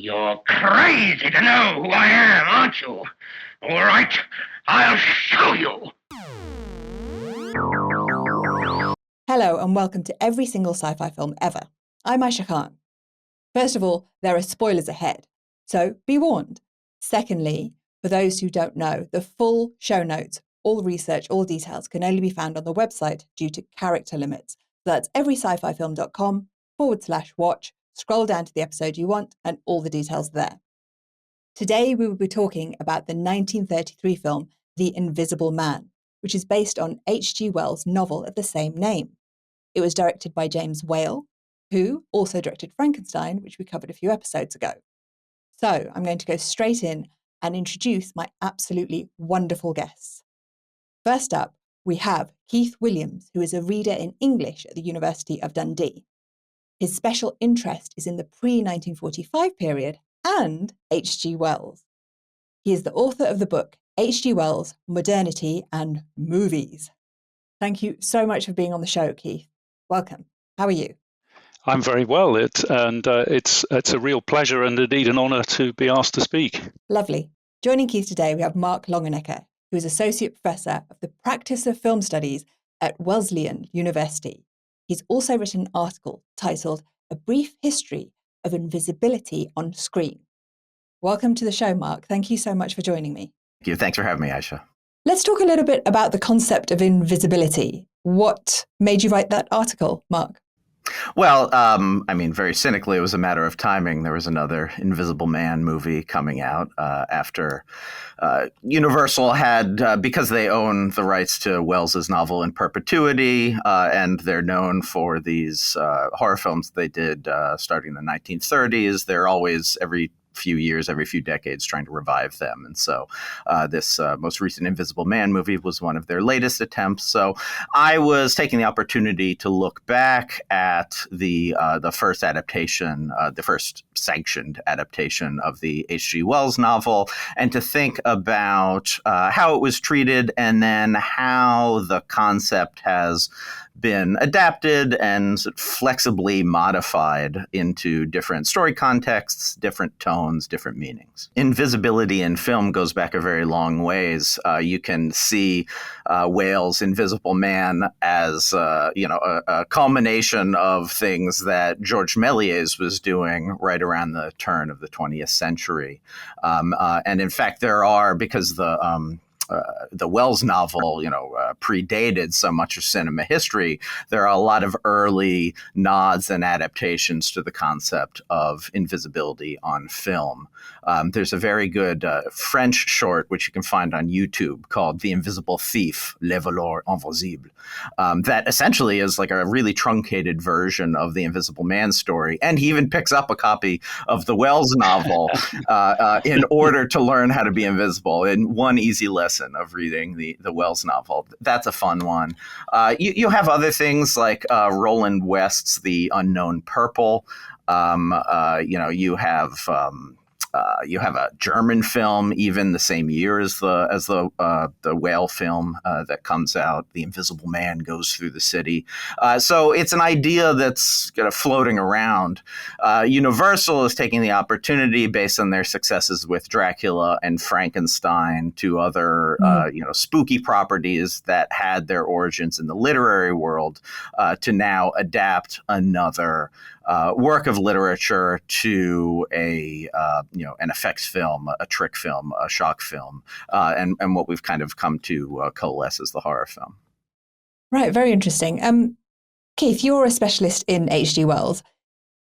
You're crazy to know who I am, aren't you? All right, I'll show you. Hello and welcome to every single sci-fi film ever. I'm Aisha Khan. First of all, there are spoilers ahead, so be warned. Secondly, for those who don't know, the full show notes, all research, all details can only be found on the website due to character limits. So that's everyscififilm.com/watch. Scroll down to the episode you want and all the details there. Today we will be talking about the 1933 film The Invisible Man, which is based on H.G. Wells' novel of the same name. It was directed by James Whale, who also directed Frankenstein, which we covered a few episodes ago. So I'm going to go straight in and introduce my absolutely wonderful guests. First up, we have Keith Williams, who is a reader in English at the University of Dundee. His special interest is in the pre-1945 period and H.G. Wells. He is the author of the book H.G. Wells, Modernity and Movies. Thank you so much for being on the show, Keith. Welcome. How are you? I'm very well. It's a real pleasure and indeed an honour to be asked to speak. Lovely. Joining Keith today, we have Mark Longenecker, who is Associate Professor of the Practice of Film Studies at Wesleyan University. He's also written an article titled A Brief History of Invisibility on Screen. Welcome to the show, Mark. Thank you so much for joining me. Thank you. Thanks for having me, Aisha. Let's talk a little bit about the concept of invisibility. What made you write that article, Mark? Well, very cynically, it was a matter of timing. There was another Invisible Man movie coming out after Universal had, because they own the rights to Wells's novel in perpetuity, and they're known for these horror films they did starting in the 1930s. They're always every few decades trying to revive them. And so this most recent Invisible Man movie was one of their latest attempts. So I was taking the opportunity to look back at the first adaptation, the first sanctioned adaptation of the H.G. Wells novel, and to think about how it was treated and then how the concept has been adapted and flexibly modified into different story contexts, different tones, different meanings. Invisibility in film goes back a very long ways. You can see Whale's Invisible Man as a culmination of things that Georges Méliès was doing right around the turn of the 20th century. And in fact, there are, because the Wells novel, predated so much of cinema history, there are a lot of early nods and adaptations to the concept of invisibility on film. There's a very good French short, which you can find on YouTube, called The Invisible Thief, Le Voleur Invisible, that essentially is like a really truncated version of the Invisible Man story. And he even picks up a copy of the Wells novel in order to learn how to be invisible in one easy lesson of reading the Wells novel. That's a fun one. You have other things like Roland West's The Unknown Purple. You have a German film, even the same year as the Whale film that comes out. The Invisible Man goes through the city. So it's an idea that's kind of floating around. Universal is taking the opportunity, based on their successes with Dracula and Frankenstein, to other spooky properties that had their origins in the literary world, to now adapt another work of literature to an effects film, a trick film, a shock film, and what we've kind of come to coalesce as the horror film. Right, very interesting. Keith, you're a specialist in H.G. Wells.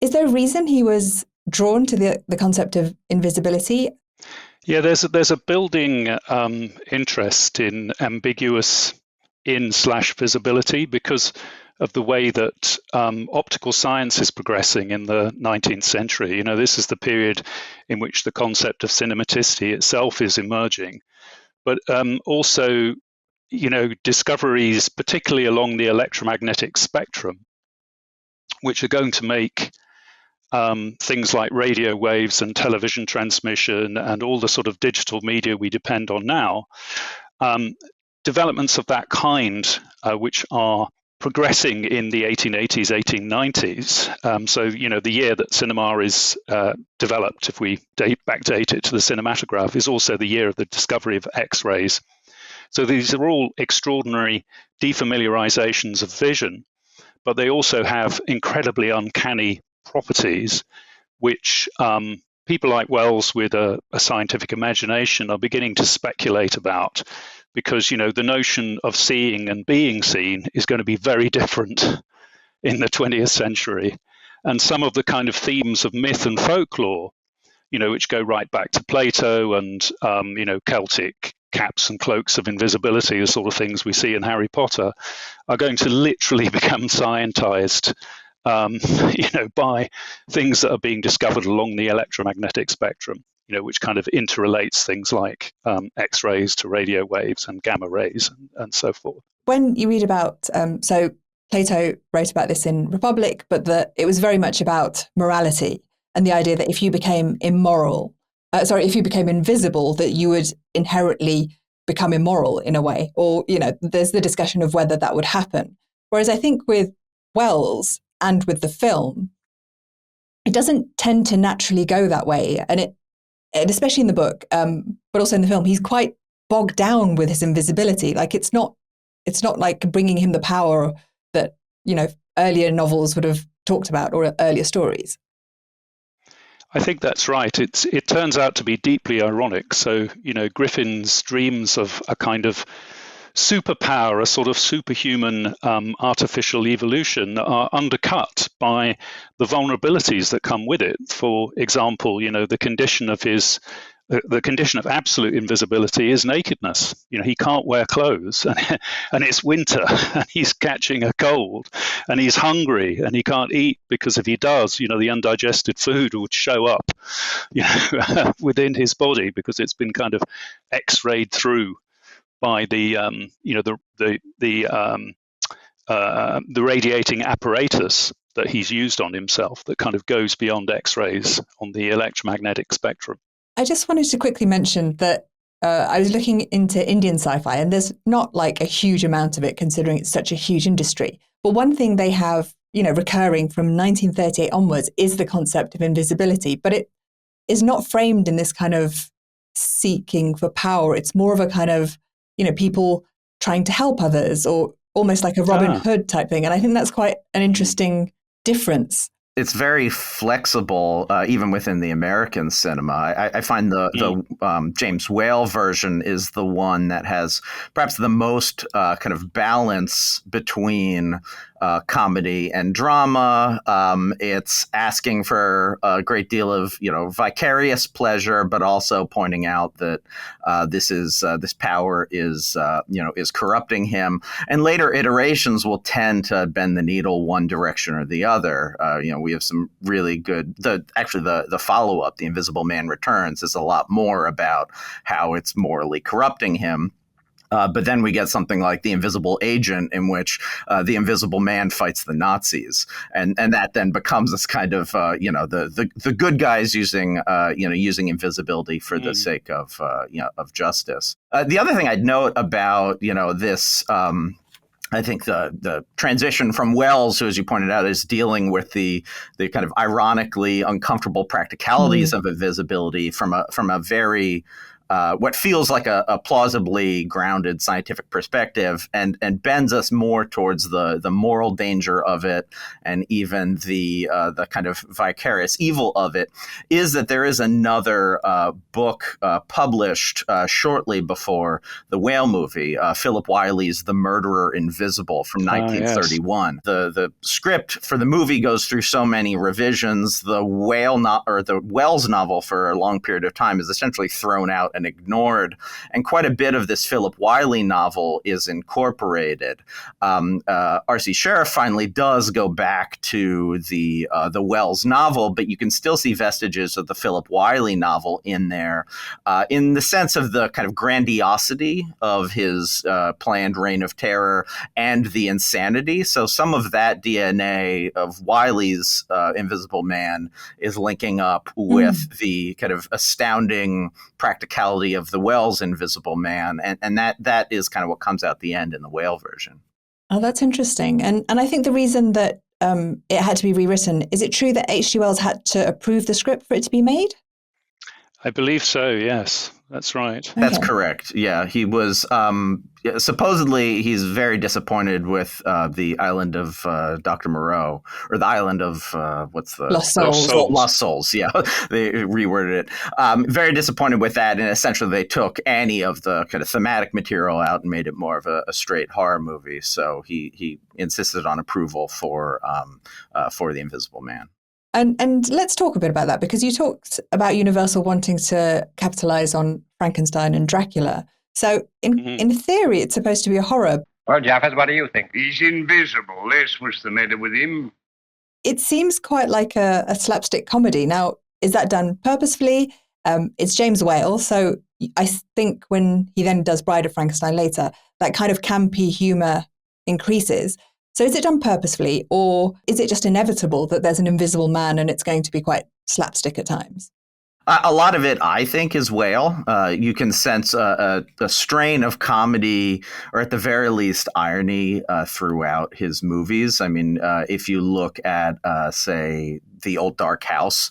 Is there a reason he was drawn to the concept of invisibility? Yeah, there's a building interest in ambiguous in/visibility because of the way that optical science is progressing in the 19th century. This is the period in which the concept of cinematicity itself is emerging, but also, discoveries, particularly along the electromagnetic spectrum, which are going to make things like radio waves and television transmission and all the sort of digital media we depend on now, developments of that kind, which are progressing in the 1880s, 1890s. So, the year that cinema is developed, if we backdate it to the cinematograph, is also the year of the discovery of X-rays. So these are all extraordinary defamiliarizations of vision, but they also have incredibly uncanny properties, which people like Wells with a scientific imagination are beginning to speculate about, because, the notion of seeing and being seen is going to be very different in the 20th century. And some of the kind of themes of myth and folklore, which go right back to Plato and, Celtic caps and cloaks of invisibility, the sort of things we see in Harry Potter, are going to literally become scientized, by things that are being discovered along the electromagnetic spectrum, which kind of interrelates things like X-rays to radio waves and gamma rays and so forth. When you read about, so Plato wrote about this in Republic, but it was very much about morality and the idea that if you became if you became invisible, that you would inherently become immoral in a way, or, there's the discussion of whether that would happen. Whereas I think with Wells and with the film, it doesn't tend to naturally go that way. And especially in the book, but also in the film, he's quite bogged down with his invisibility. Like it's not like bringing him the power that, earlier novels would have talked about, or earlier stories. I think that's right. It turns out to be deeply ironic. So, Griffin's dreams of a kind of superpower, a sort of superhuman artificial evolution, are undercut by the vulnerabilities that come with it. For example, the condition of absolute invisibility is nakedness. He can't wear clothes, and it's winter, and he's catching a cold, and he's hungry, and he can't eat, because if he does, the undigested food would show up, within his body, because it's been kind of X-rayed through by the radiating apparatus that he's used on himself, that kind of goes beyond X-rays on the electromagnetic spectrum. I just wanted to quickly mention that I was looking into Indian sci-fi, and there's not like a huge amount of it, considering it's such a huge industry. But one thing they have, recurring from 1938 onwards is the concept of invisibility, but it is not framed in this kind of seeking for power. It's more of a kind of, people trying to help others, or almost like a Robin Hood type thing. And I think that's quite an interesting difference. It's very flexible, even within the American cinema. I find the James Whale version is the one that has perhaps the most kind of balance between comedy and drama. It's asking for a great deal of, vicarious pleasure, but also pointing out that this power is corrupting him. And later iterations will tend to bend the needle one direction or the other. We have some really good. The follow up, The Invisible Man Returns, is a lot more about how it's morally corrupting him. But then we get something like The Invisible Agent, in which the Invisible Man fights the Nazis, and that then becomes this kind of the good guys using invisibility for the sake of justice. The other thing I'd note about this. I think the transition from Wells, who, as you pointed out, is dealing with the kind of ironically uncomfortable practicalities of invisibility from a very what feels like a plausibly grounded scientific perspective, and bends us more towards the moral danger of it, and even the kind of vicarious evil of it, is that there is another book published shortly before the Whale movie, Philip Wiley's The Murderer Invisible from 1931. Yes. The script for the movie goes through so many revisions. The Wells novel for a long period of time is essentially thrown out and ignored, and quite a bit of this Philip Wiley novel is incorporated. R.C. Sheriff finally does go back to the Wells novel, but you can still see vestiges of the Philip Wiley novel in there, in the sense of the kind of grandiosity of his planned reign of terror and the insanity. So some of that DNA of Wiley's Invisible Man is linking up with the kind of astounding practicality of the Wells Invisible Man, and that is kind of what comes out the end in the Whale version. Oh, that's interesting. And I think the reason that it had to be rewritten, is it true that H.G. Wells had to approve the script for it to be made? I believe so, yes. That's right. That's Okay. correct. Yeah, he was supposedly he's very disappointed with the island of Dr. Moreau, or the island of what's the Lost Souls. Lost Souls. Yeah, they reworded it. Very disappointed with that, and essentially they took any of the kind of thematic material out and made it more of a straight horror movie. So he insisted on approval for the Invisible Man. And let's talk a bit about that, because you talked about Universal wanting to capitalize on Frankenstein and Dracula. So in theory, it's supposed to be a horror. Well, Jaffers, what do you think? He's invisible. That's what's the matter with him. It seems quite like a slapstick comedy. Now, is that done purposefully? It's James Whale, so I think when he then does Bride of Frankenstein later, that kind of campy humour increases. So is it done purposefully, or is it just inevitable that there's an invisible man and it's going to be quite slapstick at times? A lot of it, I think, is Whale. You can sense a strain of comedy, or at the very least, irony throughout his movies. I mean, if you look at, say, The Old Dark House,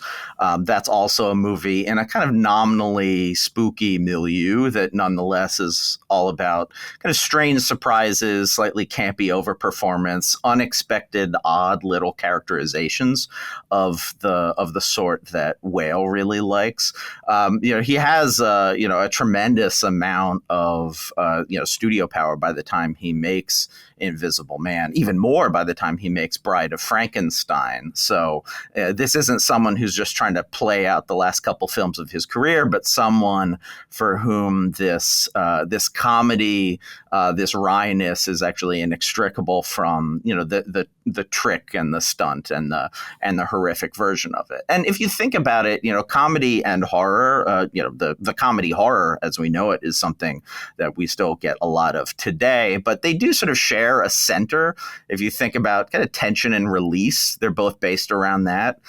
that's also a movie in a kind of nominally spooky milieu that nonetheless is all about kind of strange surprises, slightly campy overperformance, unexpected, odd little characterizations of the sort that Whale really likes. He has a tremendous amount of studio power by the time he makes Invisible Man, even more by the time he makes Bride of Frankenstein. So this isn't someone who's just trying to play out the last couple films of his career, but someone for whom this comedy, this wryness is actually inextricable from the trick and the stunt and the horrific version of it. And if you think about it, comedy and horror, the comedy horror as we know it is something that we still get a lot of today, but they do sort of share a center. If you think about kind of tension and release, they're both based around that.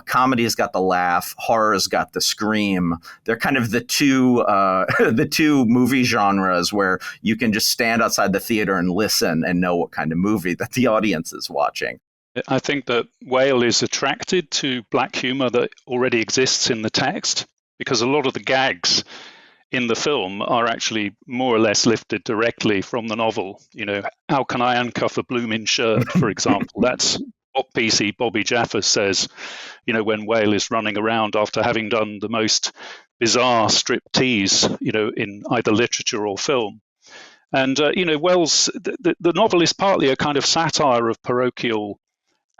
Comedy's got the laugh, horror's got the scream. They're kind of the two movie genres where you can just stand outside the theater and listen and know what kind of movie that the audience is watching. I think that Whale is attracted to black humor that already exists in the text, because a lot of the gags in the film are actually more or less lifted directly from the novel. How can I uncuff a blooming shirt, for example? That's what PC Bobby Jaffa says, when Whale is running around after having done the most bizarre striptease, in either literature or film. And, Wells, the novel is partly a kind of satire of parochial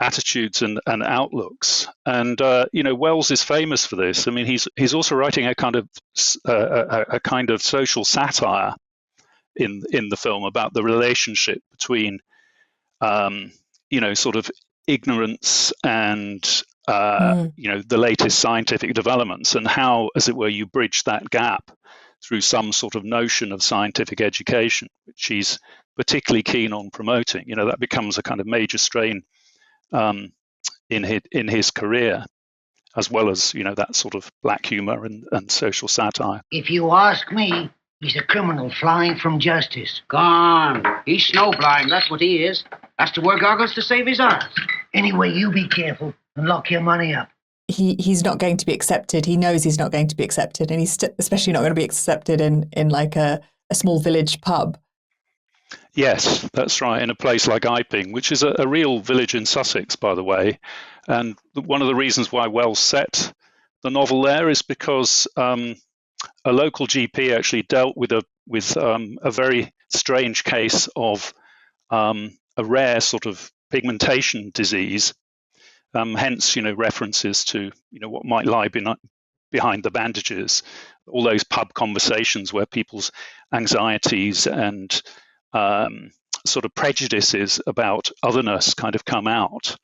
attitudes and outlooks. And, Wells is famous for this. I mean, he's also writing a kind of social satire in the film about the relationship between, sort of ignorance and, the latest scientific developments, and how, as it were, you bridge that gap through some sort of notion of scientific education, which he's particularly keen on promoting. That becomes a kind of major strain in his career, as well as that sort of black humor and social satire. If you ask me, he's a criminal flying from justice. Gone. He's snowblind, that's what he is. Has to wear goggles to save his eyes. Anyway, you be careful and lock your money up. He's not going to be accepted. He knows he's not going to be accepted, and he's especially not going to be accepted in like a small village pub. Yes, that's right, in a place like Iping, which is a real village in Sussex, by the way. And one of the reasons why Wells set the novel there is because a local GP actually dealt with a very strange case of a rare sort of pigmentation disease. Hence, references to what might lie behind the bandages, all those pub conversations where people's anxieties and sort of prejudices about otherness kind of come out.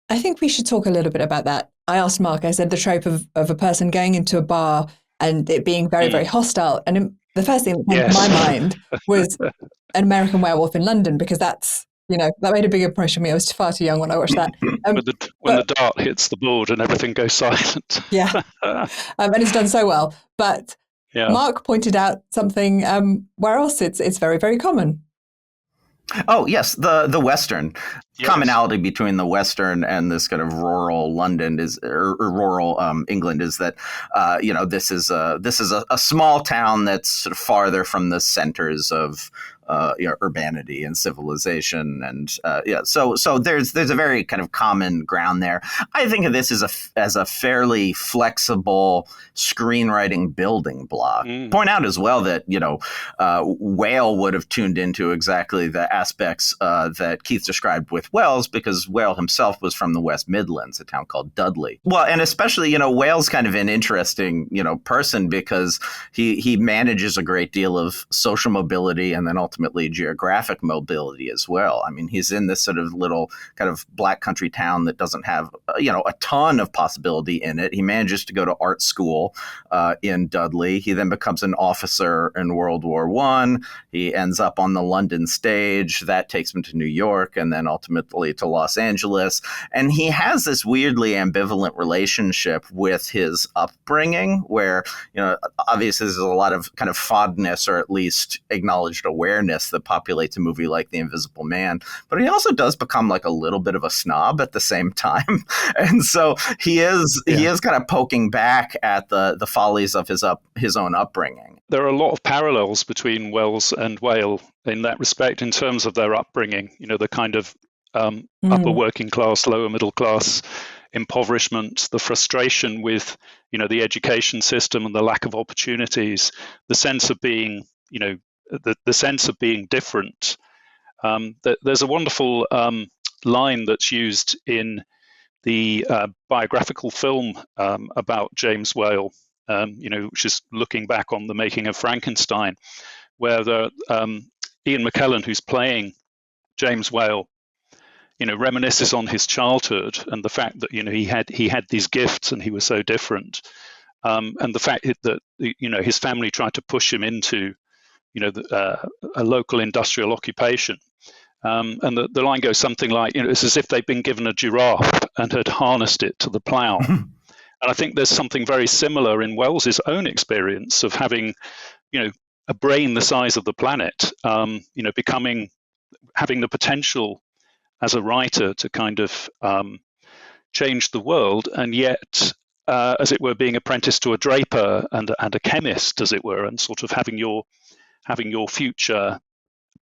I think we should talk a little bit about that. I asked Mark, I said the trope of a person going into a bar and it being very, very hostile. And the first thing that came to my mind was An American Werewolf in London, because that's, that made a big impression on me. I was far too young when I watched that. When the dart hits the board and everything goes silent. Yeah. And it's done so well. But Mark pointed out something where else it's very, very common. Oh, yes, the Western. Yes. Commonality between the Western and this kind of rural London or rural England is that this is a small town that's sort of farther from the centers of urbanity and civilization, and so there's a very kind of common ground there. I think of this as a fairly flexible screenwriting building block. Point out as well that Whale would have tuned into exactly the aspects that Keith described with Wells, because Whale himself was from the West Midlands, a town called Dudley. Well, and especially, Whale's kind of an interesting, person, because he manages a great deal of social mobility and then ultimately geographic mobility as well. I mean, he's in this sort of little kind of black country town that doesn't have, a ton of possibility in it. He manages to go to art school in Dudley. He then becomes an officer in World War I. He ends up on the London stage. That takes him to New York and then ultimately to Los Angeles. And he has this weirdly ambivalent relationship with his upbringing where, obviously there's a lot of kind of fondness or at least acknowledged awareness that populates a movie like The Invisible Man. But he also does become like a little bit of a snob at the same time. And so he is kind of poking back at the follies of his own upbringing. There are a lot of parallels between Wells and Whale in that respect, in terms of their upbringing. The kind of upper working class, lower middle class impoverishment, the frustration with the education system and the lack of opportunities, the sense of being the sense of being different. There's a wonderful line that's used in the biographical film about James Whale, which is looking back on the making of Frankenstein, where Ian McKellen, who's playing James Whale, reminisces on his childhood and the fact that he had these gifts and he was so different, and the fact that his family tried to push him into a local industrial occupation. And the line goes something like, it's as if they'd been given a giraffe and had harnessed it to the plow. And I think there's something very similar in Wells's own experience of having, a brain the size of the planet, having the potential as a writer to kind of change the world, and yet, as it were, being apprenticed to a draper and a chemist, as it were, and sort of having your future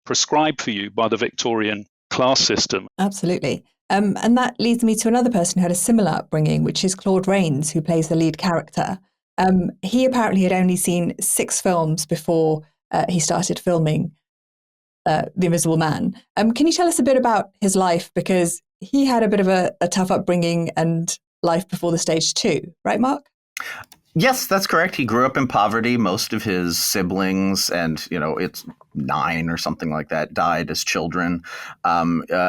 prescribed for you by the Victorian class system. Absolutely. And that leads me to another person who had a similar upbringing, which is Claude Rains, who plays the lead character. He apparently had only seen 6 films before he started filming The Invisible Man. Can you tell us a bit about his life? Because he had a bit of a tough upbringing and life before the stage too, right, Mark? Yes, that's correct. He grew up in poverty. Most of his siblings, and it's 9 or something like that, died as children.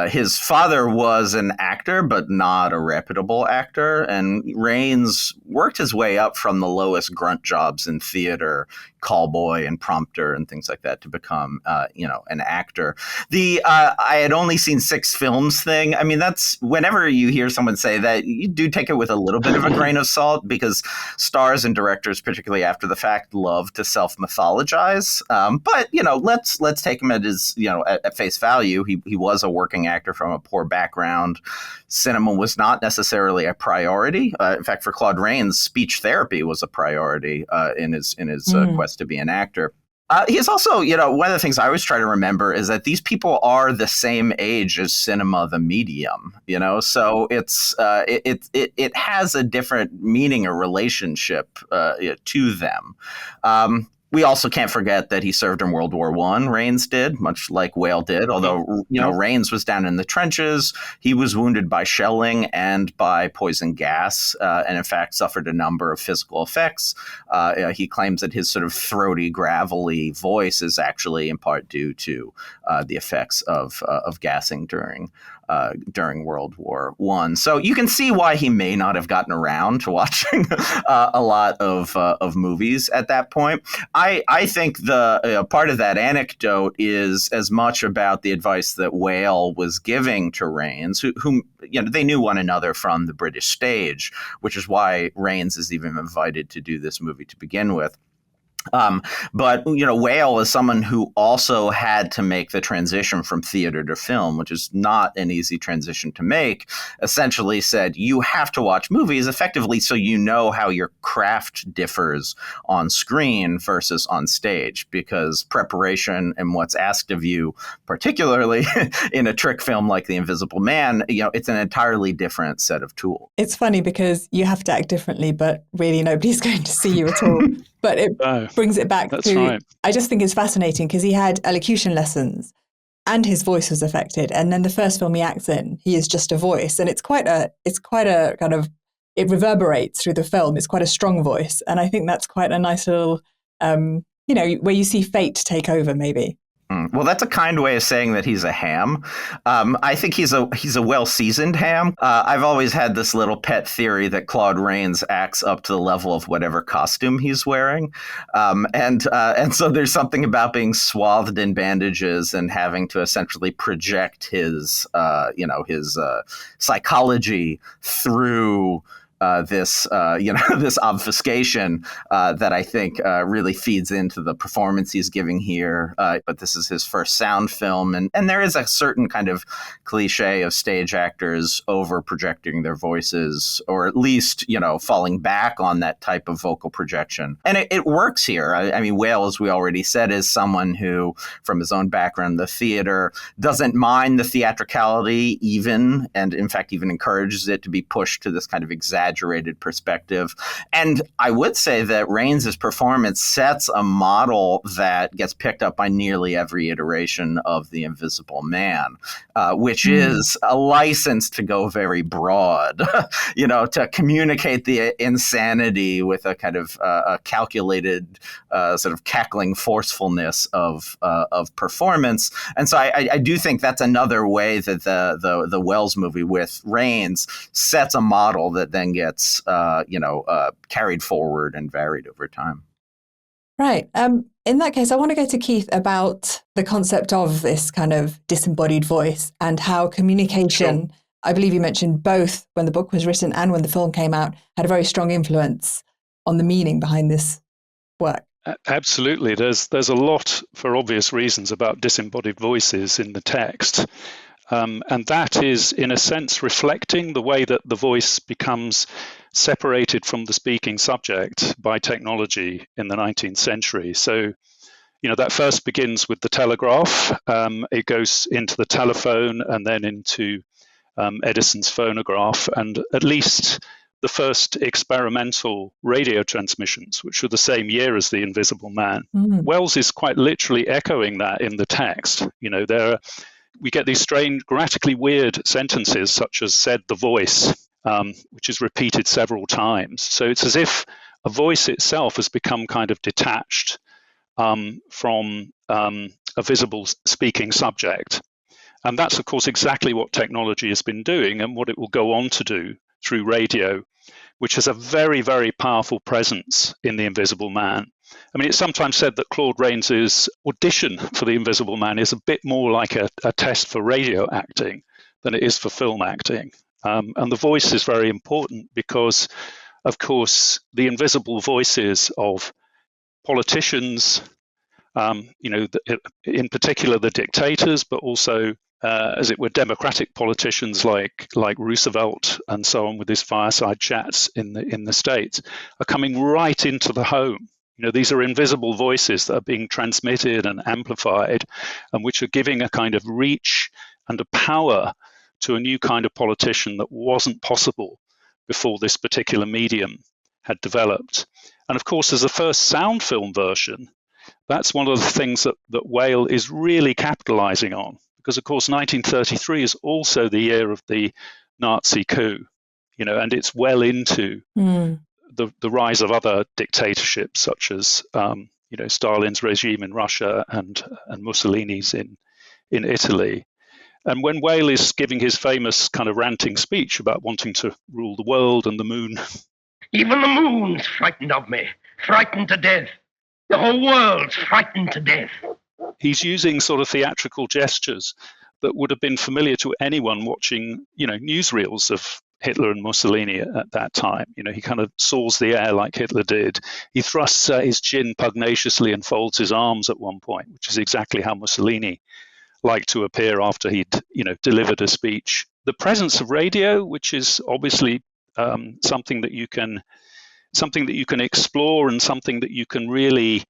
His father was an actor, but not a reputable actor. And Rains worked his way up from the lowest grunt jobs in theater, callboy and prompter and things like that, to become, an actor. The I had only seen 6 films thing. I mean, that's whenever you hear someone say that, you do take it with a little bit of a grain of salt, because stars and directors, particularly after the fact, love to self-mythologize. But let's take him at his at face value. He was a working actor from a poor background. Cinema was not necessarily a priority. In fact, for Claude Rains, speech therapy was a priority in his quest to be an actor. He's also, one of the things I always try to remember is that these people are the same age as cinema, the medium, so it's it has a different meaning or relationship to them. We also can't forget that he served in World War I. Rains did, much like Whale did, although, Rains was down in the trenches. He was wounded by shelling and by poison gas, and in fact suffered a number of physical effects. He claims that his sort of throaty, gravelly voice is actually in part due to the effects of gassing during World War I. So you can see why he may not have gotten around to watching a lot of movies at that point. I think the part of that anecdote is as much about the advice that Whale was giving to Rains, whom they knew one another from the British stage, which is why Rains is even invited to do this movie to begin with. But, Whale is someone who also had to make the transition from theater to film, which is not an easy transition to make, essentially said, you have to watch movies effectively so you know how your craft differs on screen versus on stage, because preparation and what's asked of you, particularly in a trick film like The Invisible Man, it's an entirely different set of tools. It's funny because you have to act differently, but really nobody's going to see you at all. But it brings it back to, right. I just think it's fascinating because he had elocution lessons and his voice was affected. And then the first film he acts in, he is just a voice. And it's quite a kind of, it reverberates through the film. It's quite a strong voice. And I think that's quite a nice little, where you see fate take over maybe. Well, that's a kind way of saying that he's a ham. I think he's a well-seasoned ham. I've always had this little pet theory that Claude Rains acts up to the level of whatever costume he's wearing, and so there's something about being swathed in bandages and having to essentially project his psychology through this obfuscation that I think really feeds into the performance he's giving here. But this is his first sound film, and there is a certain kind of cliche of stage actors over projecting their voices, or at least falling back on that type of vocal projection, and it works here. I mean, Whale, as we already said, is someone who, from his own background in the theater, doesn't mind the theatricality, and in fact even encourages it to be pushed to this kind of exaggerated perspective. And I would say that Rains' performance sets a model that gets picked up by nearly every iteration of The Invisible Man, which is a license to go very broad, to communicate the insanity with a kind of a calculated sort of cackling forcefulness of performance. And so I do think that's another way that the Wells movie with Rains sets a model that then gets carried forward and varied over time. Right. In that case, I want to go to Keith about the concept of this kind of disembodied voice and how communication, I believe you mentioned both when the book was written and when the film came out, had a very strong influence on the meaning behind this work. Absolutely. There's a lot, for obvious reasons, about disembodied voices in the text. And that is, in a sense, reflecting the way that the voice becomes separated from the speaking subject by technology in the 19th century. So, that first begins with the telegraph. It goes into the telephone and then into Edison's phonograph, and at least the first experimental radio transmissions, which were the same year as The Invisible Man. Wells is quite literally echoing that in the text. We get these strange, grammatically weird sentences, such as "said the voice," which is repeated several times. So it's as if a voice itself has become kind of detached from a visible speaking subject. And that's, of course, exactly what technology has been doing and what it will go on to do through radio, which has a very, very powerful presence in The Invisible Man. I mean, it's sometimes said that Claude Rains' audition for The Invisible Man is a bit more like a test for radio acting than it is for film acting. And the voice is very important because, of course, the invisible voices of politicians, in particular the dictators, but also, as it were, democratic politicians like Roosevelt and so on with his fireside chats in the States, are coming right into the home. These are invisible voices that are being transmitted and amplified, and which are giving a kind of reach and a power to a new kind of politician that wasn't possible before this particular medium had developed. And of course, as a first sound film version, that's one of the things that Whale is really capitalizing on, because of course 1933 is also the year of the Nazi coup, and it's well into the rise of other dictatorships, such as Stalin's regime in Russia and Mussolini's in Italy. And when Whale is giving his famous kind of ranting speech about wanting to rule the world and the moon, even the moon's frightened of me, frightened to death. The whole world's frightened to death. He's using sort of theatrical gestures that would have been familiar to anyone watching, newsreels Hitler and Mussolini at that time. He kind of saws the air like Hitler did. He thrusts his chin pugnaciously and folds his arms at one point, which is exactly how Mussolini liked to appear after he'd delivered a speech. The presence of radio, which is obviously something that you can explore and something that you can really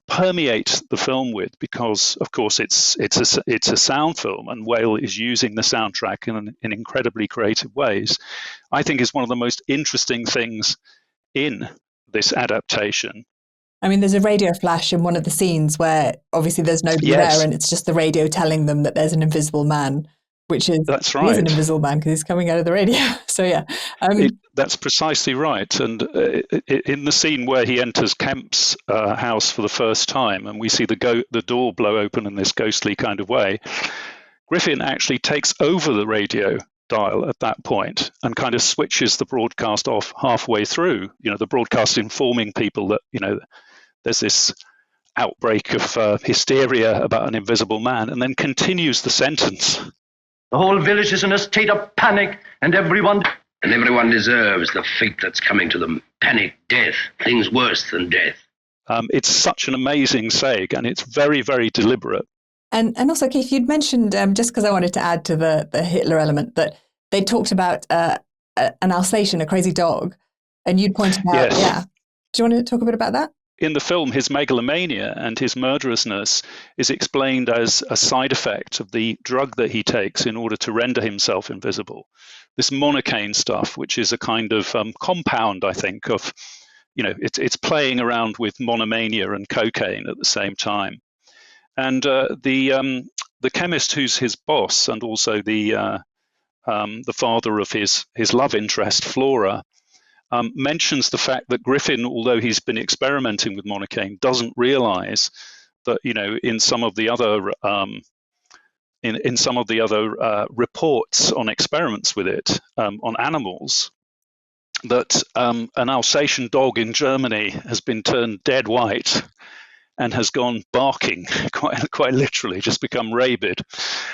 permeate the film with, because of course it's a sound film and Whale is using the soundtrack in incredibly creative ways, I think is one of the most interesting things in this adaptation. I mean, there's a radio flash in one of the scenes where obviously there's nobody there, and it's just the radio telling them that there's an invisible man, which is, that's right. He is an invisible man because he's coming out of the radio. So yeah, that's precisely right. And in the scene where he enters Kemp's house for the first time, and we see the door blow open in this ghostly kind of way, Griffin actually takes over the radio dial at that point and kind of switches the broadcast off halfway through. The broadcast informing people that there's this outbreak of hysteria about an invisible man, and then continues the sentence. The whole village is in a state of panic, and everyone deserves the fate that's coming to them. Panic, death, things worse than death. It's such an amazing saying, and it's very, very deliberate. And also, Keith, you'd mentioned, just because I wanted to add to the Hitler element, that they talked about an Alsatian, a crazy dog, and you'd pointed out, yes. Yeah. Do you want to talk a bit about that? In the film, his megalomania and his murderousness is explained as a side effect of the drug that he takes in order to render himself invisible. This monocaine stuff, which is a kind of compound, I think, of, it's playing around with monomania and cocaine at the same time. And the chemist who's his boss, and also the father of his love interest, Flora, mentions the fact that Griffin, although he's been experimenting with monocaine, doesn't realize that in some of the other reports on experiments with it on animals, that an Alsatian dog in Germany has been turned dead white and has gone barking, quite literally, just become rabid.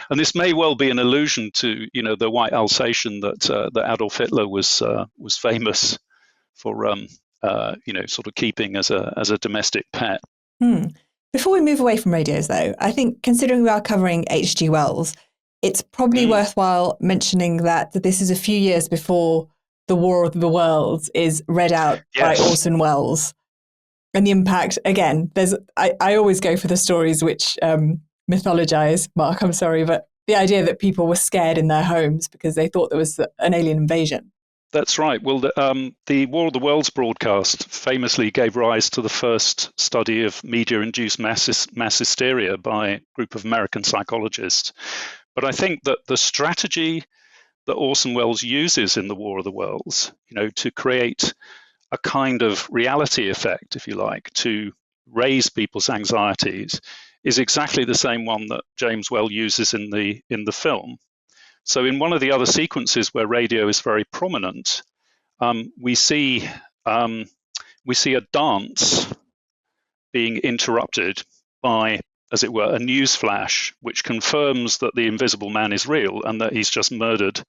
And this may well be an allusion to the white Alsatian that Adolf Hitler was famous for sort of keeping as a domestic pet. Before we move away from radios, though, I think considering we are covering H.G. Wells, it's probably worthwhile mentioning that this is a few years before The War of the Worlds is read out by Orson Welles. And the impact, again, I always go for the stories which mythologize, Mark, I'm sorry, but the idea that people were scared in their homes because they thought there was an alien invasion. That's right. Well, the War of the Worlds broadcast famously gave rise to the first study of media-induced mass hysteria by a group of American psychologists. But I think that the strategy that Orson Welles uses in the War of the Worlds, to create a kind of reality effect, if you like, to raise people's anxieties, is exactly the same one that James Whale uses in the film. So in one of the other sequences where radio is very prominent, we see a dance being interrupted by, as it were, a news flash, which confirms that the invisible man is real and that he's just murdered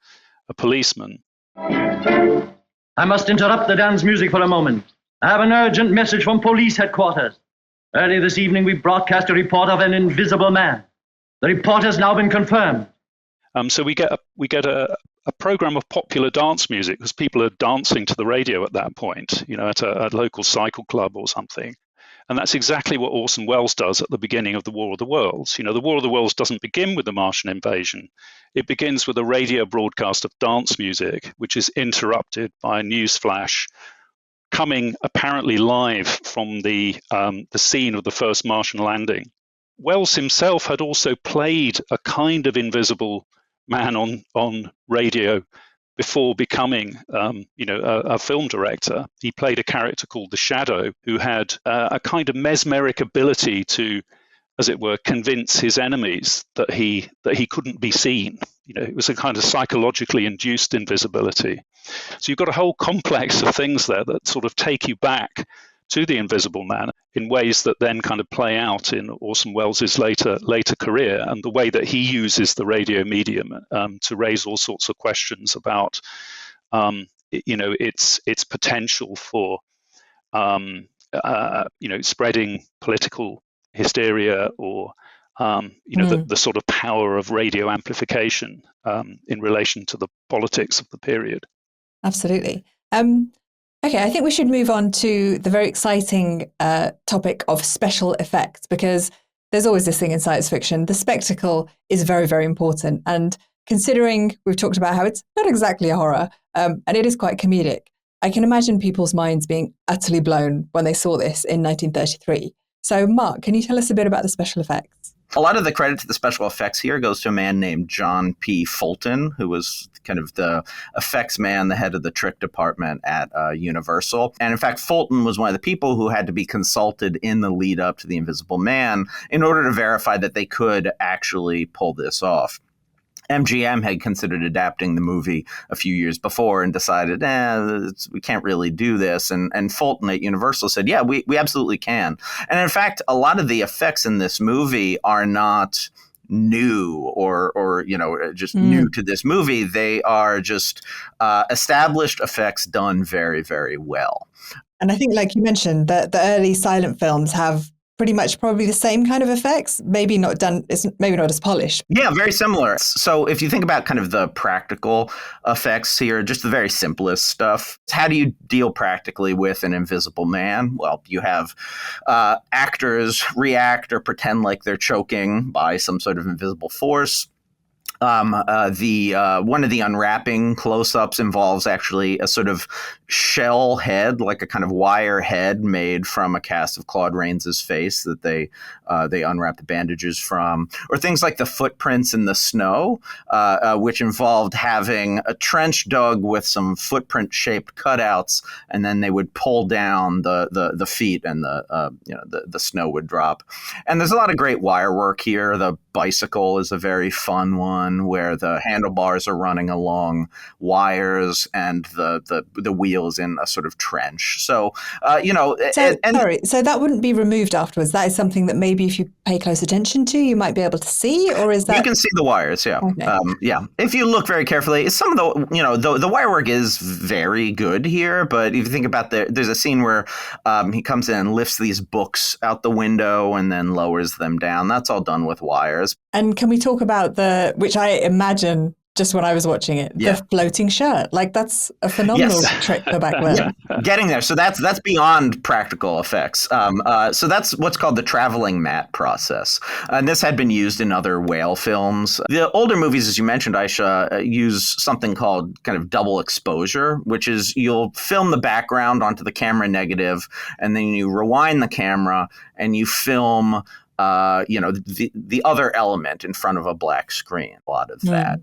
a policeman. I must interrupt the dance music for a moment. I have an urgent message from police headquarters. Early this evening, we broadcast a report of an invisible man. The report has now been confirmed. So we get a program of popular dance music because people are dancing to the radio at that point, at a local cycle club or something. And that's exactly what Orson Welles does at the beginning of the War of the Worlds. The War of the Worlds doesn't begin with the Martian invasion. It begins with a radio broadcast of dance music, which is interrupted by a news flash coming apparently live from the scene of the first Martian landing. Welles himself had also played a kind of invisible man on radio before becoming, a film director. He played a character called the Shadow, who had a kind of mesmeric ability to, as it were, convince his enemies that he couldn't be seen. It was a kind of psychologically induced invisibility. So you've got a whole complex of things there that sort of take you back to the Invisible Man in ways that then kind of play out in Orson Welles' later career, and the way that he uses the radio medium to raise all sorts of questions about its potential for spreading political hysteria, or the sort of power of radio amplification in relation to the politics of the period. Absolutely. Okay, I think we should move on to the very exciting topic of special effects, because there's always this thing in science fiction. The spectacle is very, very important. And considering we've talked about how it's not exactly a horror, and it is quite comedic, I can imagine people's minds being utterly blown when they saw this in 1933. So, Mark, can you tell us a bit about the special effects? A lot of the credit to the special effects here goes to a man named John P. Fulton, who was kind of the effects man, the head of the trick department at Universal. And in fact, Fulton was one of the people who had to be consulted in the lead up to The Invisible Man in order to verify that they could actually pull this off. MGM had considered adapting the movie a few years before and decided, we can't really do this. And Fulton at Universal said, yeah, we absolutely can. And in fact, a lot of the effects in this movie are not new or just new to this movie. They are just established effects done very, very well. And I think, like you mentioned, the early silent films have pretty much probably the same kind of effects, maybe not as polished. Yeah, very similar. So if you think about kind of the practical effects here, just the very simplest stuff, how do you deal practically with an invisible man? Well, you have actors react or pretend like they're choking by some sort of invisible force. One of the unwrapping close-ups involves actually a sort of shell head, like a kind of wire head made from a cast of Claude Rains's face that they unwrap the bandages from, or things like the footprints in the snow, which involved having a trench dug with some footprint-shaped cutouts, and then they would pull down the feet, and the snow would drop. And there's a lot of great wire work here. The bicycle is a very fun one, where the handlebars are running along wires and the wheels in a sort of trench. So, so that wouldn't be removed afterwards. That is something that maybe if you pay close attention to, you might be able to see, or is that? You can see the wires, yeah. Okay. Yeah. If you look very carefully, some of the wire work is very good here, but if you think about there's a scene where he comes in and lifts these books out the window and then lowers them down. That's all done with wires. And can we talk about which I imagine just when I was watching it, the floating shirt? Like, that's a phenomenal trick for back then. Yeah. Getting there. So that's beyond practical effects. So that's what's called the traveling matte process. And this had been used in other whale films. The older movies, as you mentioned, Aisha, use something called kind of double exposure, which is you'll film the background onto the camera negative, and then you rewind the camera and you film the other element in front of a black screen, a lot of that.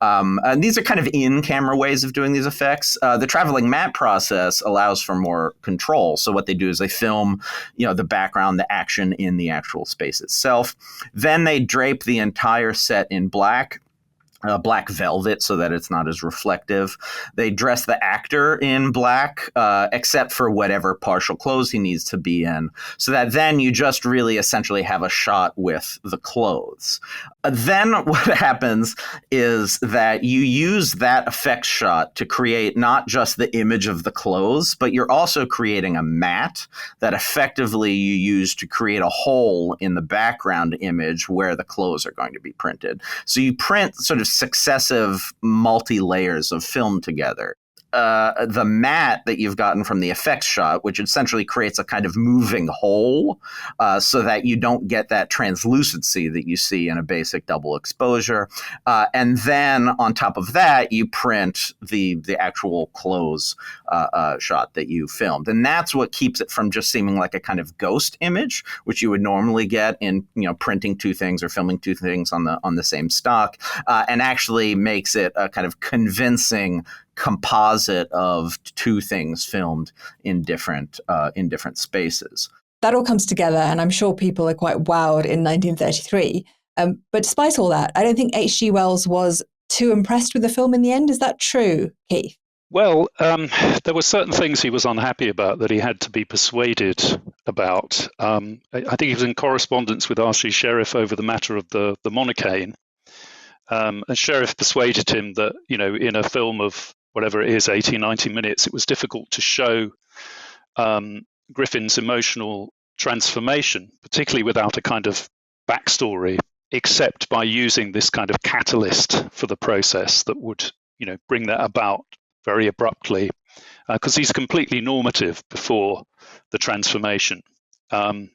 And these are kind of in-camera ways of doing these effects. The traveling matte process allows for more control. So what they do is they film, the background, the action in the actual space itself. Then they drape the entire set in black velvet so that it's not as reflective. They dress the actor in black, except for whatever partial clothes he needs to be in, so that then you just really essentially have a shot with the clothes. Then what happens is that you use that effect shot to create not just the image of the clothes, but you're also creating a matte that effectively you use to create a hole in the background image where the clothes are going to be printed. So you print sort of successive multi-layers of film together. The matte that you've gotten from the effects shot, which essentially creates a kind of moving hole so that you don't get that translucency that you see in a basic double exposure. And then on top of that, you print the actual clothes shot that you filmed. And that's what keeps it from just seeming like a kind of ghost image, which you would normally get in printing two things or filming two things on the same stock, and actually makes it a kind of convincing composite of two things filmed in different spaces. That all comes together, and I'm sure people are quite wowed in 1933. But despite all that, I don't think H.G. Wells was too impressed with the film in the end. Is that true, Keith? Well, there were certain things he was unhappy about that he had to be persuaded about. I think he was in correspondence with R.C. Sheriff over the matter of the monocane. And Sheriff persuaded him that, in a film of whatever it is, 80, 90 minutes, it was difficult to show Griffin's emotional transformation, particularly without a kind of backstory, except by using this kind of catalyst for the process that would, bring that about very abruptly, because he's completely normative before the transformation, and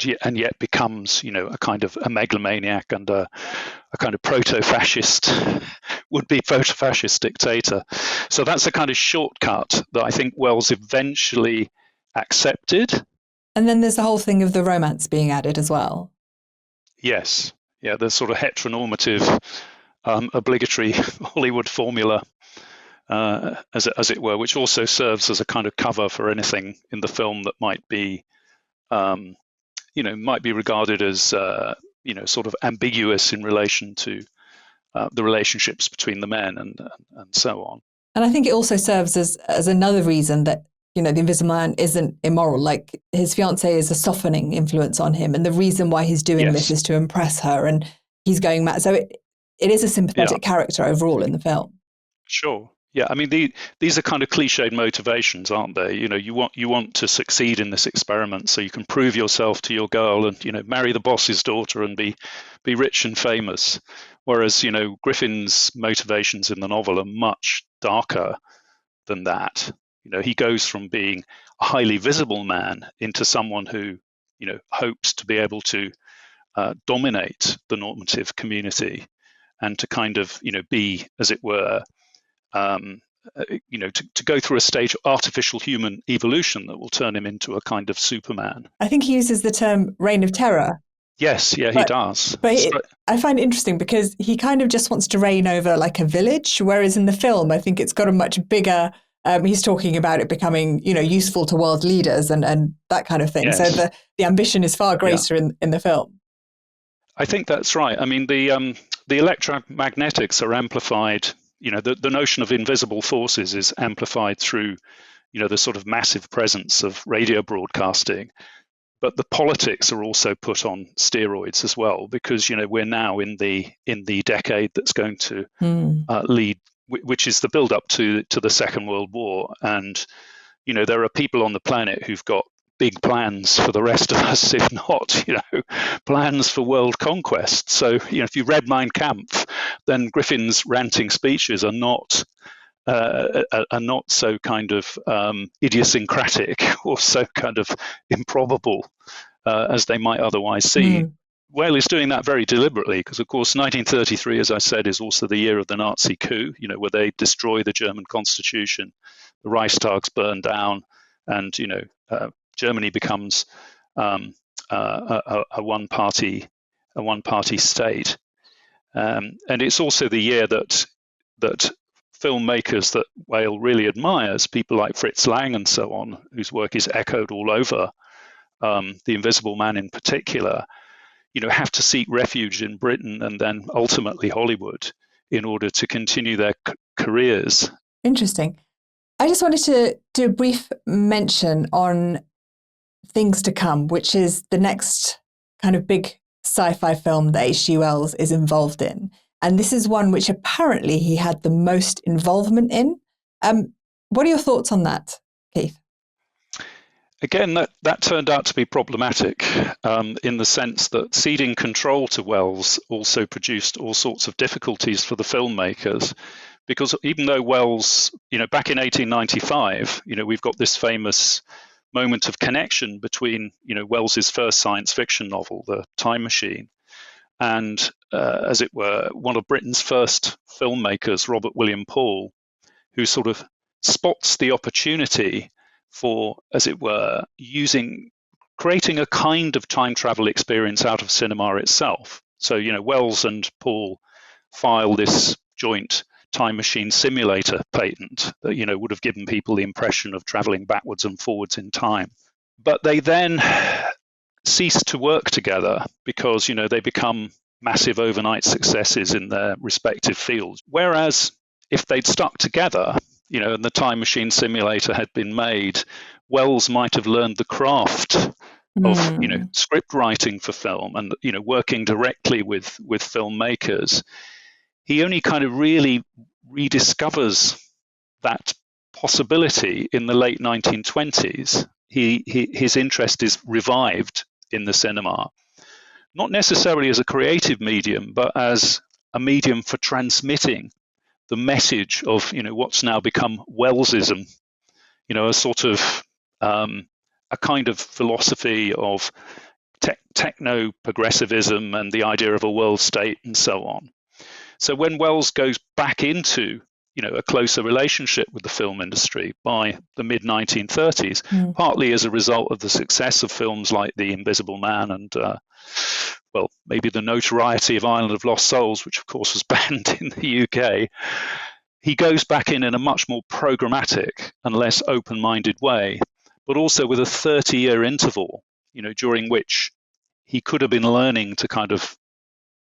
yet becomes, a kind of a megalomaniac and a kind of proto-fascist, would-be proto-fascist dictator. So that's a kind of shortcut that I think Wells eventually accepted. And then there's the whole thing of the romance being added as well. Yes, yeah, the sort of heteronormative, obligatory Hollywood formula, as it were, which also serves as a kind of cover for anything in the film that might be, might be regarded as, sort of ambiguous in relation to the relationships between the men and so on. And I think it also serves as another reason that, the Invisible Man isn't immoral. Like, his fiancée is a softening influence on him. And the reason why he's doing this is to impress her, and he's going mad. So it is a sympathetic character overall in the film. Sure. Yeah, I mean, these are kind of cliched motivations, aren't they? You want to succeed in this experiment so you can prove yourself to your girl and, marry the boss's daughter and be rich and famous. Whereas, Griffin's motivations in the novel are much darker than that. He goes from being a highly visible man into someone who, hopes to be able to dominate the normative community and to kind of, be, as it were, to go through a stage of artificial human evolution that will turn him into a kind of Superman. I think he uses the term reign of terror. Yes, yeah, he does. But I find it interesting because he kind of just wants to reign over like a village, whereas in the film, I think it's got a much bigger, he's talking about it becoming, useful to world leaders and that kind of thing. Yes. So the ambition is far greater in the film. I think that's right. I mean, the electromagnetics are amplified. The notion of invisible forces is amplified through, the sort of massive presence of radio broadcasting. But the politics are also put on steroids as well, because, we're now in the decade that's going to lead, which is the build up to the Second World War. And, there are people on the planet who've got big plans for the rest of us, if not, plans for world conquest. So, if you read Mein Kampf, then Griffin's ranting speeches are not so kind of idiosyncratic or so kind of improbable as they might otherwise seem. Whale is doing that very deliberately because, of course, 1933, as I said, is also the year of the Nazi coup, where they destroy the German constitution, the Reichstag's burned down, and, Germany becomes a one-party state. And it's also the year that filmmakers that Whale really admires, people like Fritz Lang and so on, whose work is echoed all over, The Invisible Man in particular, have to seek refuge in Britain and then ultimately Hollywood in order to continue their careers. Interesting. I just wanted to do a brief mention on Things to Come, which is the next kind of big sci-fi film that H.G. Wells is involved in. And this is one which apparently he had the most involvement in. What are your thoughts on that, Keith? Again, that turned out to be problematic in the sense that ceding control to Wells also produced all sorts of difficulties for the filmmakers. Because even though Wells, back in 1895, we've got this famous moment of connection between, Wells's first science fiction novel, The Time Machine, and, as it were, one of Britain's first filmmakers, Robert William Paul, who sort of spots the opportunity for, as it were, creating a kind of time travel experience out of cinema itself. So, Wells and Paul file this joint time machine simulator patent that, would have given people the impression of traveling backwards and forwards in time. But they then cease to work together because, they become massive overnight successes in their respective fields. Whereas if they'd stuck together and the Time Machine Simulator had been made, Wells might have learned the craft of, script writing for film and, working directly with filmmakers. He only kind of really rediscovers that possibility in the late 1920s. His interest is revived in the cinema, not necessarily as a creative medium, but as a medium for transmitting the message of, what's now become Wellsism, a sort of a kind of philosophy of techno-progressivism and the idea of a world state and so on. So when Wells goes back into, a closer relationship with the film industry by the mid-1930s, partly as a result of the success of films like The Invisible Man and, maybe the notoriety of Island of Lost Souls, which of course was banned in the UK, he goes back in a much more programmatic and less open-minded way, but also with a 30-year interval, during which he could have been learning to kind of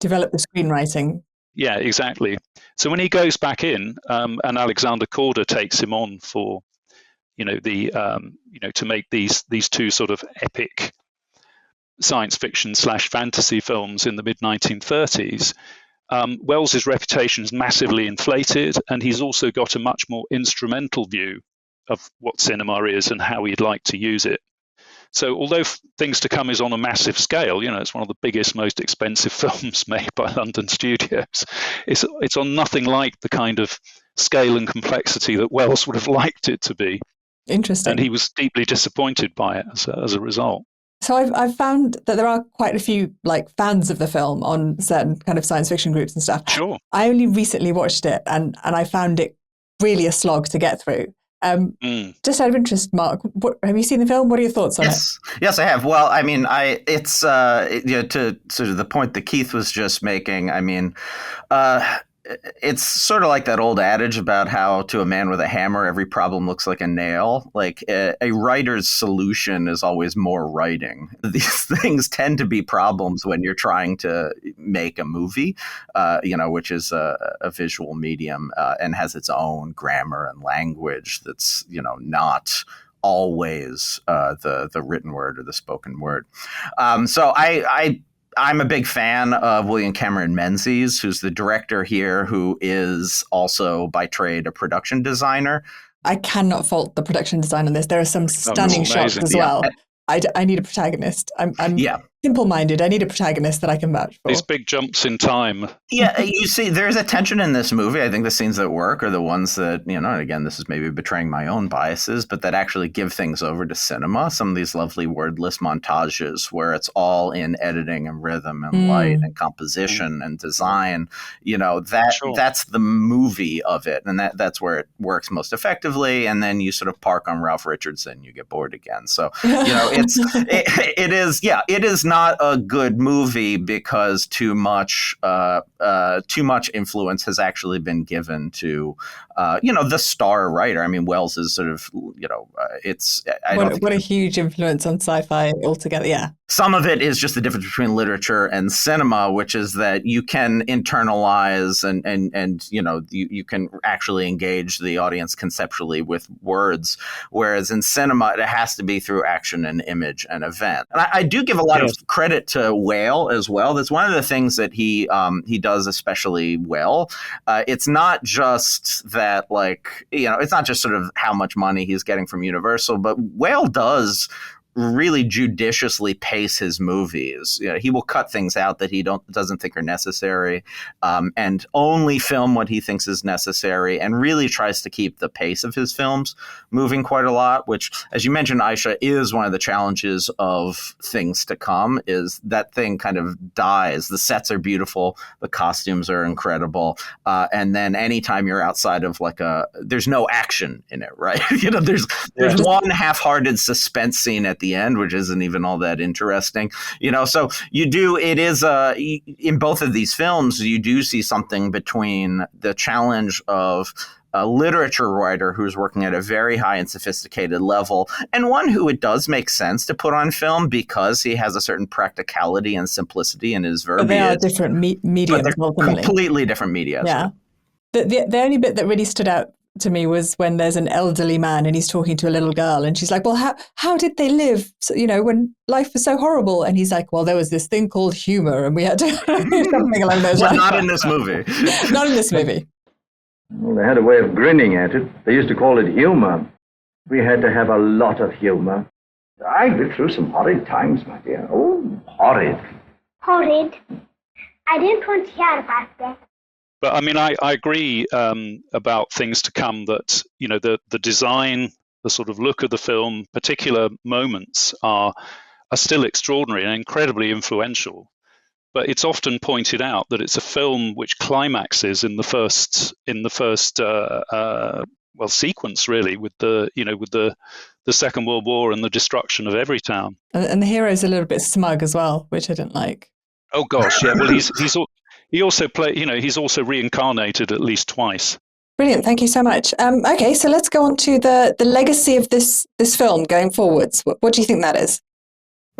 develop the screenwriting. Yeah, exactly. So when he goes back in, and Alexander Korda takes him on for, to make these two sort of epic science fiction / fantasy films in the mid 1930s, Wells's reputation is massively inflated, and he's also got a much more instrumental view of what cinema is and how he'd like to use it. So although Things to Come is on a massive scale, it's one of the biggest, most expensive films made by London studios, it's on nothing like the kind of scale and complexity that Wells would have liked it to be. Interesting. And he was deeply disappointed by it as a result. So I've found that there are quite a few fans of the film on certain kind of science fiction groups and stuff. Sure. I only recently watched it and I found it really a slog to get through. Just out of interest, Mark, have you seen the film? What are your thoughts on it? Yes, I have. Well, I mean, it's to sort of the point that Keith was just making. I mean, it's sort of like that old adage about how to a man with a hammer, every problem looks like a nail. Like a writer's solution is always more writing. These things tend to be problems when you're trying to make a movie, which is a visual medium and has its own grammar and language that's, not always the written word or the spoken word. So I'm a big fan of William Cameron Menzies, who's the director here, who is also by trade a production designer. I cannot fault the production design on this. There are some stunning shots as well. I need a protagonist. I'm simple-minded. I need a protagonist that I can vouch for. These big jumps in time. Yeah, you see, there's a tension in this movie. I think the scenes that work are the ones that, and again, this is maybe betraying my own biases, but that actually give things over to cinema. Some of these lovely wordless montages where it's all in editing and rhythm and light and composition and design, that's the movie of it. And that's where it works most effectively. And then you sort of park on Ralph Richardson, you get bored again. So, it is not a good movie because too much influence has actually been given to the star writer. I mean, Wells is sort of what a huge influence on sci-fi altogether. Yeah. Some of it is just the difference between literature and cinema, which is that you can internalize and you can actually engage the audience conceptually with words, whereas in cinema it has to be through action and image and event. And I do give a lot of credit to Whale as well. That's one of the things that he does especially well. It's not just that it's not just sort of how much money he's getting from Universal, but Whale does really judiciously pace his movies. He will cut things out that he doesn't think are necessary, and only film what he thinks is necessary, and really tries to keep the pace of his films moving quite a lot, which, as you mentioned, Aisha, is one of the challenges of Things to Come, is that thing kind of dies. The sets are beautiful, the costumes are incredible, and then anytime you're outside of there's no action in it, right? There's one half-hearted suspense scene at the end, which isn't even all that interesting, so it is in both of these films, you do see something between the challenge of a literature writer who's working at a very high and sophisticated level, and one who it does make sense to put on film because he has a certain practicality and simplicity in his verbiage. But they are different mediums, ultimately. Completely different media. Yeah. The only bit that really stood out to me was when there's an elderly man and he's talking to a little girl and she's like, well, how did they live, so, when life was so horrible? And he's like, well, there was this thing called humor and we had to do something along those But lines. not in this movie. Not in this movie. Well, they had a way of grinning at it. They used to call it humor. We had to have a lot of humor. I lived through some horrid times, my dear. Oh, horrid. Horrid. I didn't want to hear about that. But I mean, I agree about things to come, that, the design, the sort of look of the film, particular moments are still extraordinary and incredibly influential. But it's often pointed out that it's a film which climaxes in the first sequence, really, with the Second World War and the destruction of every town. And the hero's a little bit smug as well, which I didn't like. Oh gosh, yeah. Well, he's also reincarnated at least twice. Brilliant, thank you so much. Okay, so let's go on to the legacy of this film going forwards. What do you think that is?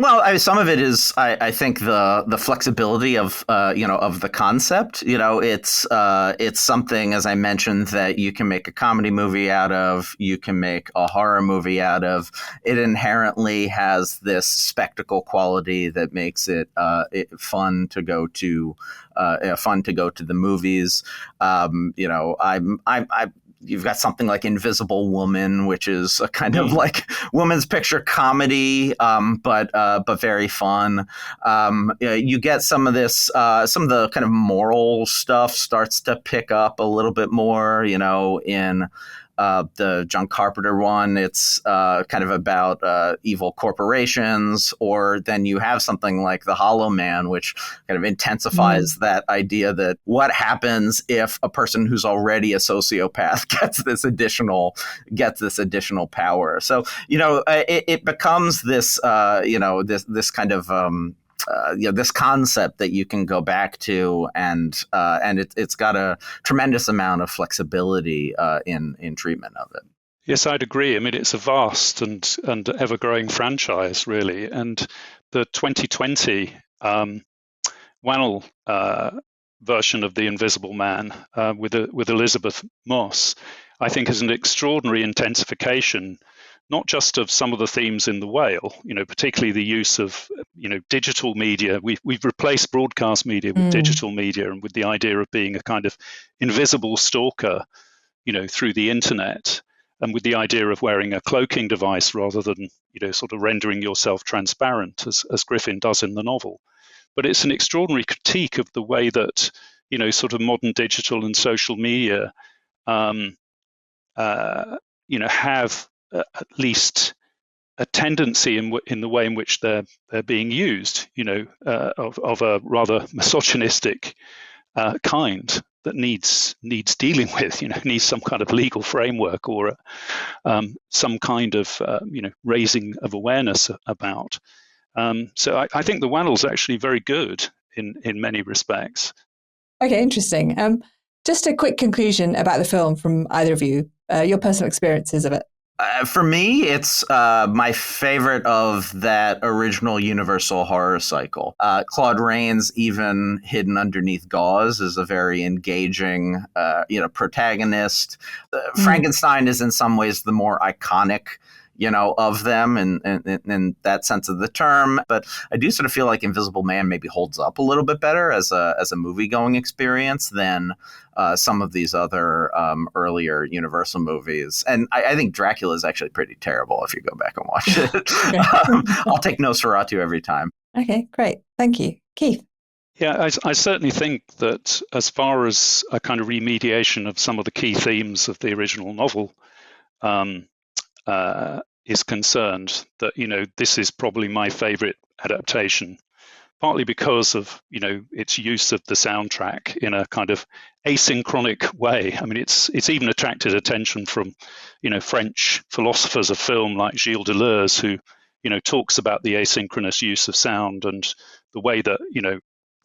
Well, some of it is, I think, the flexibility of of the concept. It's something, as I mentioned, that you can make a comedy movie out of, you can make a horror movie out of. It inherently has this spectacle quality that makes it fun to go to the movies. You've got something like Invisible Woman, which is a kind of like woman's picture comedy, but very fun. You get some of this, some of the kind of moral stuff starts to pick up a little bit more, in the John Carpenter one. It's kind of about evil corporations, or then you have something like The Hollow Man, which kind of intensifies that idea that what happens if a person who's already a sociopath gets this additional power. So it becomes this this kind of this concept that you can go back to, and it's got a tremendous amount of flexibility in treatment of it. Yes, I'd agree. I mean, it's a vast and ever-growing franchise, really. And the 2020 Whannell version of The Invisible Man with Elizabeth Moss, I think, is an extraordinary intensification, not just of some of the themes in The Whale, particularly the use of, digital media. We've replaced broadcast media with digital media, and with the idea of being a kind of invisible stalker, through the internet, and with the idea of wearing a cloaking device rather than, sort of rendering yourself transparent, as Griffin does in the novel. But it's an extraordinary critique of the way that, sort of modern digital and social media, have at least a tendency in the way in which they're being used, of a rather misogynistic kind that needs dealing with, needs some kind of legal framework or some kind of raising of awareness about. So I think the Whannell's actually very good in many respects. Okay, interesting. Just a quick conclusion about the film from either of you, your personal experiences of it. For me, it's my favorite of that original Universal horror cycle. Claude Rains, even hidden underneath gauze, is a very engaging, protagonist. Frankenstein is in some ways the more iconic, of them in that sense of the term. But I do sort of feel like Invisible Man maybe holds up a little bit better as a movie-going experience than some of these other earlier Universal movies. And I think Dracula is actually pretty terrible if you go back and watch it. I'll take Nosferatu every time. Okay, great. Thank you. Keith? Yeah, I certainly think that as far as a kind of remediation of some of the key themes of the original novel is concerned, that, this is probably my favorite adaptation, partly because of, its use of the soundtrack in a kind of asynchronic way. I mean, it's even attracted attention from, French philosophers of film like Gilles Deleuze, who, talks about the asynchronous use of sound and the way that,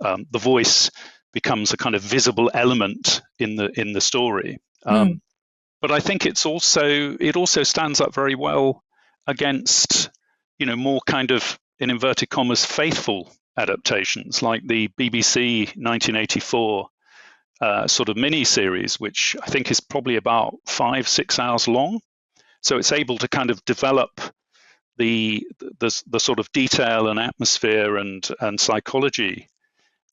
the voice becomes a kind of visible element in the story. But I think it also stands up very well against, more kind of, in inverted commas, faithful adaptations like the BBC 1984 sort of mini series, which I think is probably about 5-6 hours long. So it's able to kind of develop the sort of detail and atmosphere and psychology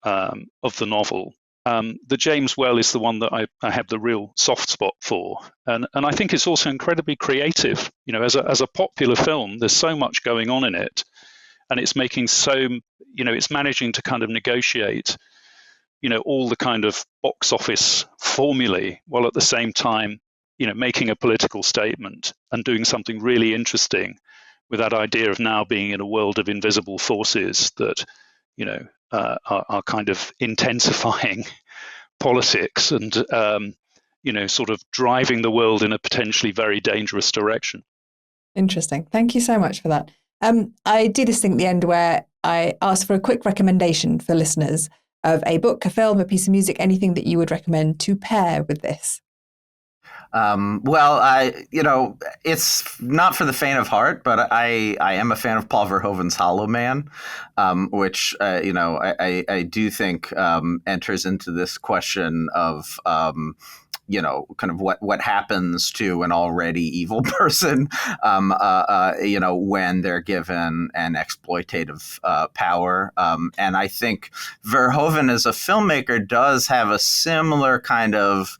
of the novel. The James Well is the one that I have the real soft spot for, and I think it's also incredibly creative. You know, as a popular film, there's so much going on in it, and it's making it's managing to kind of negotiate, all the kind of box office formulae, while at the same time, making a political statement and doing something really interesting with that idea of now being in a world of invisible forces that, are kind of intensifying politics and, sort of driving the world in a potentially very dangerous direction. Interesting. Thank you so much for that. I do this thing at the end where I ask for a quick recommendation for listeners of a book, a film, a piece of music, anything that you would recommend to pair with this. It's not for the faint of heart, but I am a fan of Paul Verhoeven's Hollow Man, which, I do think enters into this question of, kind of what happens to an already evil person, when they're given an exploitative power. And I think Verhoeven as a filmmaker does have a similar kind of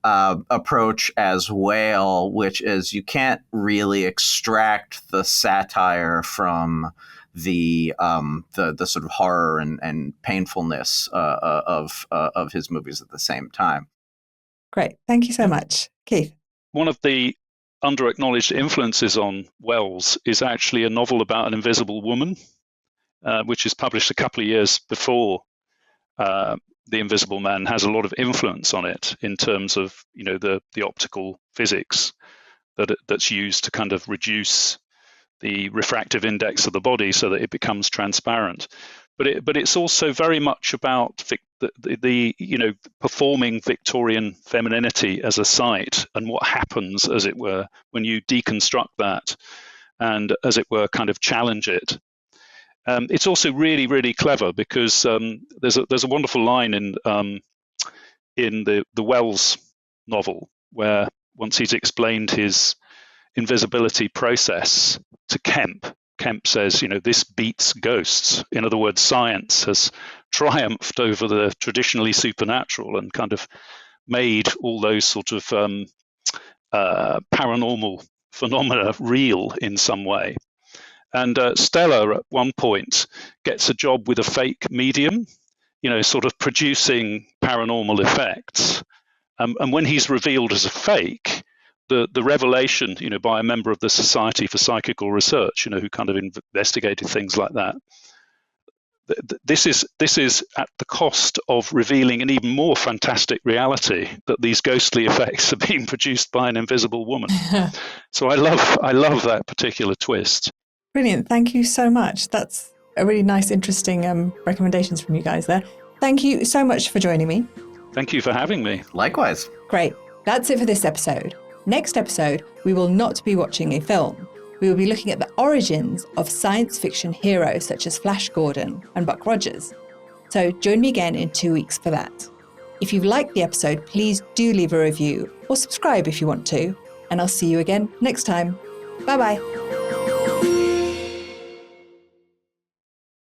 approach as well, which is you can't really extract the satire from the sort of horror and painfulness of his movies at the same time. Great. Thank you so much. Keith? One of the under-acknowledged influences on Wells is actually a novel about an invisible woman, which is published a couple of years before The Invisible Man, has a lot of influence on it in terms of, the optical physics that's used to kind of reduce the refractive index of the body so that it becomes transparent. But it's also very much about the performing Victorian femininity as a site and what happens, as it were, when you deconstruct that and, as it were, kind of challenge it. It's also really, really clever because there's a wonderful line in the Wells novel where once he's explained his invisibility process to Kemp says, this beats ghosts. In other words, science has triumphed over the traditionally supernatural and kind of made all those sort of paranormal phenomena real in some way. And Stella at one point gets a job with a fake medium, sort of producing paranormal effects. And when he's revealed as a fake, the revelation, by a member of the Society for Psychical Research, who kind of investigated things like that, this is at the cost of revealing an even more fantastic reality that these ghostly effects are being produced by an invisible woman. So I love that particular twist. Brilliant. Thank you so much. That's a really nice, interesting recommendations from you guys there. Thank you so much for joining me. Thank you for having me. Likewise. Great. That's it for this episode. Next episode, we will not be watching a film. We will be looking at the origins of science fiction heroes such as Flash Gordon and Buck Rogers. So join me again in 2 weeks for that. If you've liked the episode, please do leave a review or subscribe if you want to. And I'll see you again next time. Bye-bye.